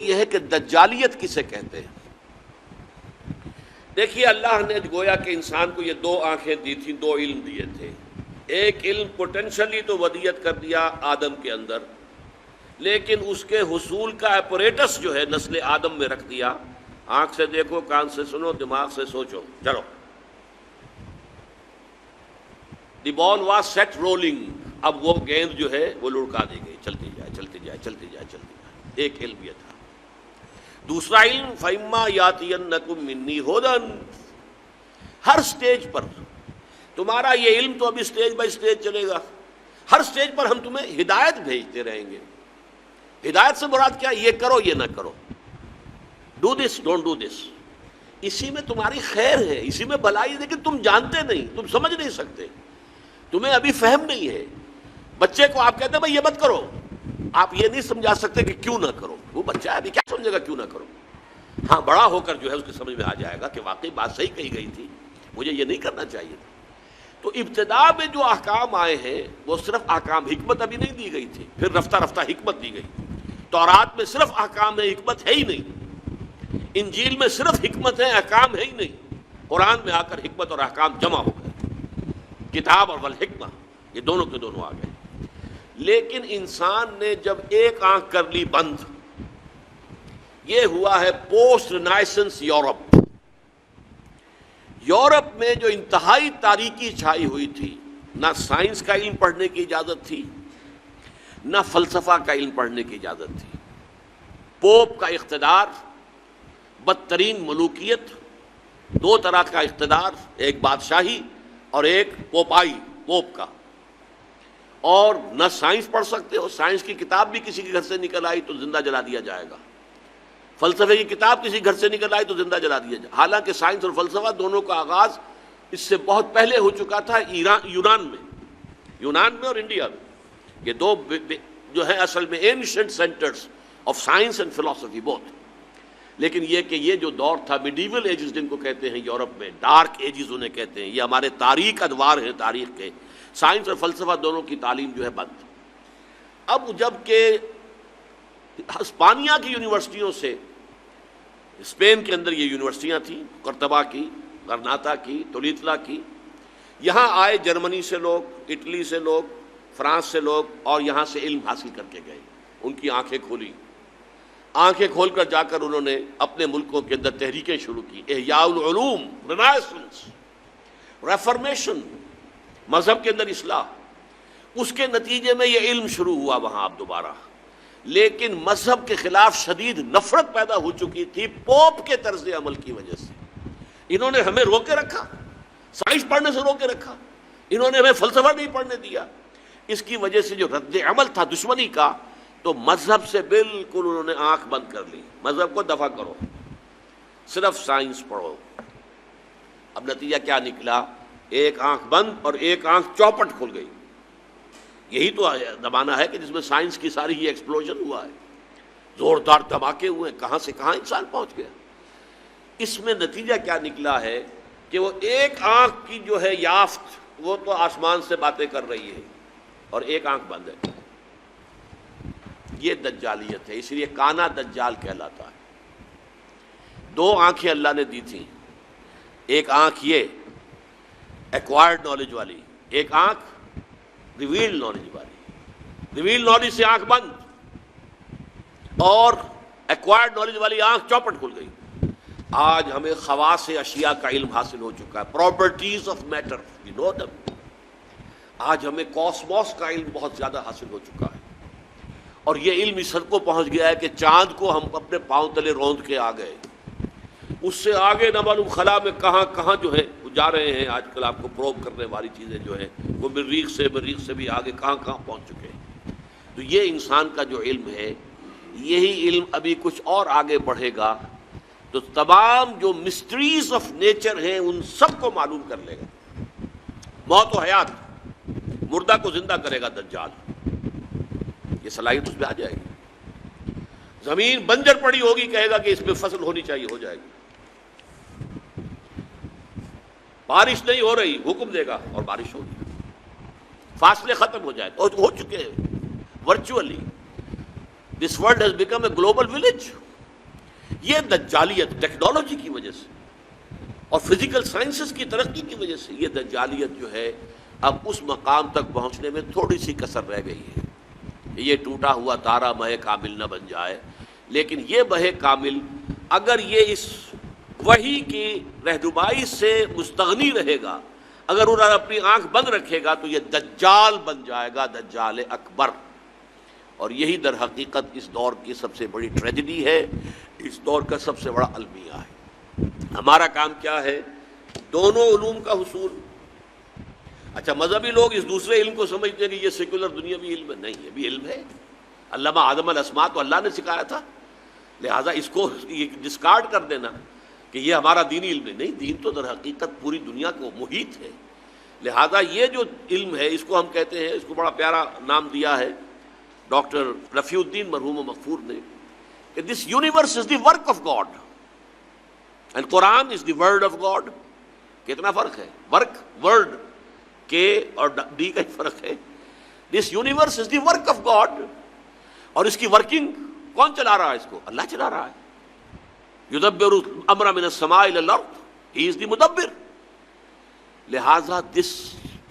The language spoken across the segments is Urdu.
یہ ہے کہ دجالیت کسے کہتے ہیں۔ دیکھیے اللہ نے گویا کہ انسان کو یہ دو آنکھیں دی تھیں، دو علم دیے تھے۔ ایک علم پوٹینشلی تو ودیت کر دیا آدم کے اندر، لیکن اس کے حصول کا اپریٹس جو ہے نسل آدم میں رکھ دیا۔ آنکھ سے دیکھو، کان سے سنو، دماغ سے سوچو، چلو۔ دی بال واز سیٹ رولنگ، اب وہ گیند جو ہے وہ لڑکا دی گئی، چلتی جائے چلتی جائے چلتی جائے چلتی جائے۔ ایک علم یہ تھا۔ دوسرا علم فَإِمَّا يَأْتِيَنَّكُم مِّنِّي هُدًى، ہر سٹیج پر تمہارا یہ علم تو ابھی سٹیج بائی سٹیج چلے گا، ہر سٹیج پر ہم تمہیں ہدایت بھیجتے رہیں گے۔ ہدایت سے مراد کیا؟ یہ کرو یہ نہ کرو، do this don't do this, اسی میں تمہاری خیر ہے، اسی میں بھلائی ہے، لیکن تم جانتے نہیں، تم سمجھ نہیں سکتے، تمہیں ابھی فہم نہیں ہے۔ بچے کو آپ کہتے ہیں بھائی یہ مت کرو، آپ یہ نہیں سمجھا سکتے کہ کیوں نہ کرو، وہ بچہ ابھی کیا سمجھے گا کیوں نہ کرو۔ ہاں بڑا ہو کر جو ہے اس کی سمجھ میں آ جائے گا کہ واقعی بات صحیح کہی گئی تھی، مجھے یہ نہیں کرنا چاہیے تھا۔ تو ابتدا میں جو احکام آئے ہیں وہ صرف احکام، حکمت ابھی نہیں دی گئی تھی، پھر رفتہ رفتہ حکمت دی گئی۔ تورات میں صرف احکام ہے، حکمت ہے ہی نہیں۔ انجیل میں صرف حکمت ہے، احکام ہے ہی نہیں۔ قرآن میں آ کر حکمت اور احکام جمع ہو گئے، کتاب اور والحکمہ یہ دونوں کے دونوں آ گئے۔ لیکن انسان نے جب ایک آنکھ کر لی بند، یہ ہوا ہے پوسٹ رینائسنس یورپ۔ یورپ میں جو انتہائی تاریکی چھائی ہوئی تھی، نہ سائنس کا علم پڑھنے کی اجازت تھی، نہ فلسفہ کا علم پڑھنے کی اجازت تھی۔ پوپ کا اقتدار، بدترین ملوکیت، دو طرح کا اقتدار، ایک بادشاہی اور ایک پوپائی، پوپ کا۔ اور نہ سائنس پڑھ سکتے ہو، سائنس کی کتاب بھی کسی کے گھر سے نکل آئی تو زندہ جلا دیا جائے گا، فلسفے کی کتاب کسی گھر سے نکل آئی تو زندہ جلا دیا جائے۔ حالانکہ سائنس اور فلسفہ دونوں کا آغاز اس سے بہت پہلے ہو چکا تھا یونان میں اور انڈیا میں۔ یہ دو جو ہے اصل میں ancient centres of science and فلسفی بوتھ۔ لیکن یہ کہ یہ جو دور تھا میڈیول ایجز جن کو کہتے ہیں یورپ میں، ڈارک ایجز انہیں کہتے ہیں، یہ ہمارے تاریخ ادوار ہیں تاریخ کے، سائنس اور فلسفہ دونوں کی تعلیم جو ہے بند۔ اب جب کہ ہسپانیہ کی یونیورسٹیوں سے، اسپین کے اندر یہ یونیورسٹیاں تھیں، قرطبہ کی، غرناطہ کی، تولیتلا کی، یہاں آئے جرمنی سے لوگ، اٹلی سے لوگ، فرانس سے لوگ، اور یہاں سے علم حاصل کر کے گئے۔ ان کی آنکھیں کھولی، آنکھیں کھول کر جا کر انہوں نے اپنے ملکوں کے اندر تحریکیں شروع کی، احیاء العلوم، رینائسنس، ریفارمیشن، مذہب کے اندر اصلاح۔ اس کے نتیجے میں یہ علم شروع ہوا وہاں اب دوبارہ، لیکن مذہب کے خلاف شدید نفرت پیدا ہو چکی تھی پوپ کے طرز عمل کی وجہ سے۔ انہوں نے ہمیں روکے رکھا، سائنس پڑھنے سے روکے رکھا، انہوں نے ہمیں فلسفہ نہیں پڑھنے دیا۔ اس کی وجہ سے جو رد عمل تھا دشمنی کا، تو مذہب سے بالکل انہوں نے آنکھ بند کر لی، مذہب کو دفع کرو، صرف سائنس پڑھو۔ اب نتیجہ کیا نکلا؟ ایک آنکھ بند اور ایک آنکھ چوپٹ کھل گئی۔ یہی تو زمانہ ہے کہ جس میں سائنس کی ساری ہی ایکسپلوژن ہوا ہے، زوردار دھماکے ہوئے، کہاں سے کہاں انسان پہنچ گیا۔ اس میں نتیجہ کیا نکلا ہے کہ وہ ایک آنکھ کی جو ہے یافت، وہ تو آسمان سے باتیں کر رہی ہے اور ایک آنکھ بند ہے۔ یہ دجالیت ہے، اس لیے کانا دجال کہلاتا ہے۔ دو آنکھیں اللہ نے دی تھیں، ایک آنکھ یہ ایکوائرڈ نالج والی، ایک آنکھ ریویلڈ نالج والی۔ ریویلڈ نالج سے آنکھ بند اور ایکوائرڈ نالج والی آنکھ چوپٹ کھل گئی۔ آج ہمیں خواص اشیاء کا علم حاصل ہو چکا ہے، پراپرٹیز آف میٹر، وی نو دم۔ آج ہمیں کاسموس کا علم بہت زیادہ حاصل ہو چکا ہے، اور یہ علم اس حد کو پہنچ گیا ہے کہ چاند کو ہم اپنے پاؤں تلے روند کے آ گئے۔ اس سے آگے نہ معلوم خلا میں کہاں کہاں جو ہے جا رہے ہیں۔ آج کل آپ کو پروب کرنے والی چیزیں جو ہیں وہ مریخ سے بھی آگے کہاں کہاں پہنچ چکے ہیں۔ تو یہ انسان کا جو علم ہے، یہی علم ابھی کچھ اور آگے بڑھے گا تو تمام جو مسٹریز آف نیچر ہیں ان سب کو معلوم کر لے گا۔ موت و حیات، مردہ کو زندہ کرے گا دجال، یہ صلاحیت اس میں آ جائے گی۔ زمین بنجر پڑی ہوگی، کہے گا کہ اس میں فصل ہونی چاہیے، ہو جائے گی۔ بارش نہیں ہو رہی، حکم دے گا اور بارش ہوگی، فاصلے ختم ہو جائے، اور ہو چکے ہیں virtually. This world has become a global village. یہ دجالیت ٹیکنالوجی کی وجہ سے اور فزیکل سائنسز کی ترقی کی وجہ سے یہ دجالیت جو ہے اب اس مقام تک پہنچنے میں تھوڑی سی کسر رہ گئی ہے. یہ ٹوٹا ہوا تارا مہ کامل نہ بن جائے، لیکن یہ مہ کامل اگر یہ اس وحی کی رہنمائی سے مستغنی رہے گا، اگر انہوں اپنی آنکھ بند رکھے گا، تو یہ دجال بن جائے گا، دجال اکبر. اور یہی در حقیقت اس دور کی سب سے بڑی ٹریجڈی ہے، اس دور کا سب سے بڑا المیہ ہے. ہمارا کام کیا ہے؟ دونوں علوم کا حصول. اچھا، مذہبی لوگ اس دوسرے علم کو سمجھتے ہیں کہ یہ سیکولر دنیاوی علم ہے. نہیں، یہ بھی علم ہے. علامہ آدم الاسماء تو اللہ نے سکھایا تھا، لہٰذا اس کو ڈسکارڈ کر دینا کہ یہ ہمارا دینی علم ہے. نہیں، دین تو در حقیقت پوری دنیا کو محیط ہے. لہذا یہ جو علم ہے اس کو ہم کہتے ہیں، اس کو بڑا پیارا نام دیا ہے ڈاکٹر رفیع الدین مرحوم و مغفور نے، کہ this universe is the work of God and Quran is the word of God. کتنا فرق ہے؟ ورک، ورڈ کے اور ڈی کا فرق ہے. This universe is the work of God, اور اس کی ورکنگ کون چلا رہا ہے؟ اس کو اللہ چلا رہا ہے. یدبر الامر من السماء الى الارض، ہی از دی مدبر. لہذا this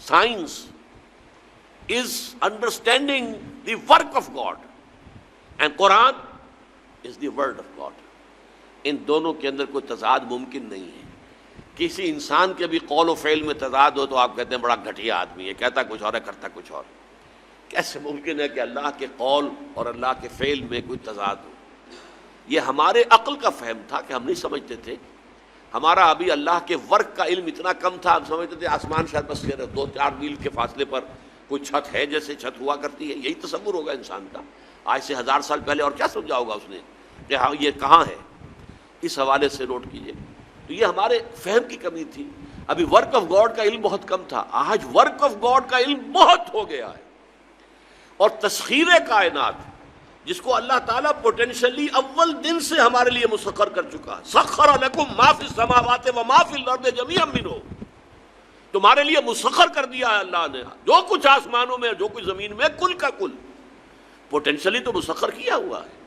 science is understanding the work of God and Quran is the word of God. ان دونوں کے اندر کوئی تضاد ممکن نہیں ہے. کسی انسان کے بھی قول و فعل میں تضاد ہو تو آپ کہتے ہیں بڑا گھٹیا آدمی ہے، کہتا کچھ اور ہے کرتا کچھ اور. کیسے ممکن ہے کہ اللہ کے قول اور اللہ کے فعل میں کوئی تضاد ہو؟ یہ ہمارے عقل کا فہم تھا کہ ہم نہیں سمجھتے تھے. ہمارا ابھی اللہ کے ورک کا علم اتنا کم تھا، ہم سمجھتے تھے آسمان شاید بس 2-4 میل کے فاصلے پر کوئی چھت ہے، جیسے چھت ہوا کرتی ہے. یہی تصور ہوگا انسان کا. آج سے 1000 سال پہلے اور کیا سمجھا ہوگا اس نے کہ ہاں یہ کہاں ہے. اس حوالے سے نوٹ کیجئے. تو یہ ہمارے فہم کی کمی تھی. ابھی ورک آف گاڈ کا علم بہت کم تھا، آج ورک آف گاڈ کا علم بہت ہو گیا ہے. اور تسخیر کائنات جس کو اللہ تعالیٰ پوٹینشلی اول دن سے ہمارے لیے مسخر کر چکا ہے. سخر لکم ما فی السماوات و ما فی الارض جميعا منہ، تمہارے لیے مسخر کر دیا ہے اللہ نے جو کچھ آسمانوں میں جو کچھ زمین میں، کل کا کل پوٹینشلی تو مسخر کیا ہوا ہے.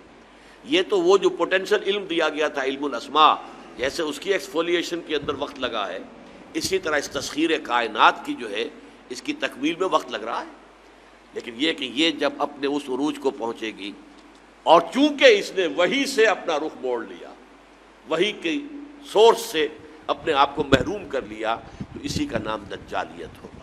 یہ تو وہ جو پوٹینشل علم دیا گیا تھا علم الاسماء، جیسے اس کی ایکسفولیشن کے اندر وقت لگا ہے، اسی طرح اس تسخیر کائنات کی جو ہے اس کی تکمیل میں وقت لگ رہا ہے. لیکن یہ کہ یہ جب اپنے اس عروج کو پہنچے گی، اور چونکہ اس نے وحی سے اپنا رخ موڑ لیا، وحی کی سورس سے اپنے آپ کو محروم کر لیا، تو اسی کا نام دجالیت ہوگا.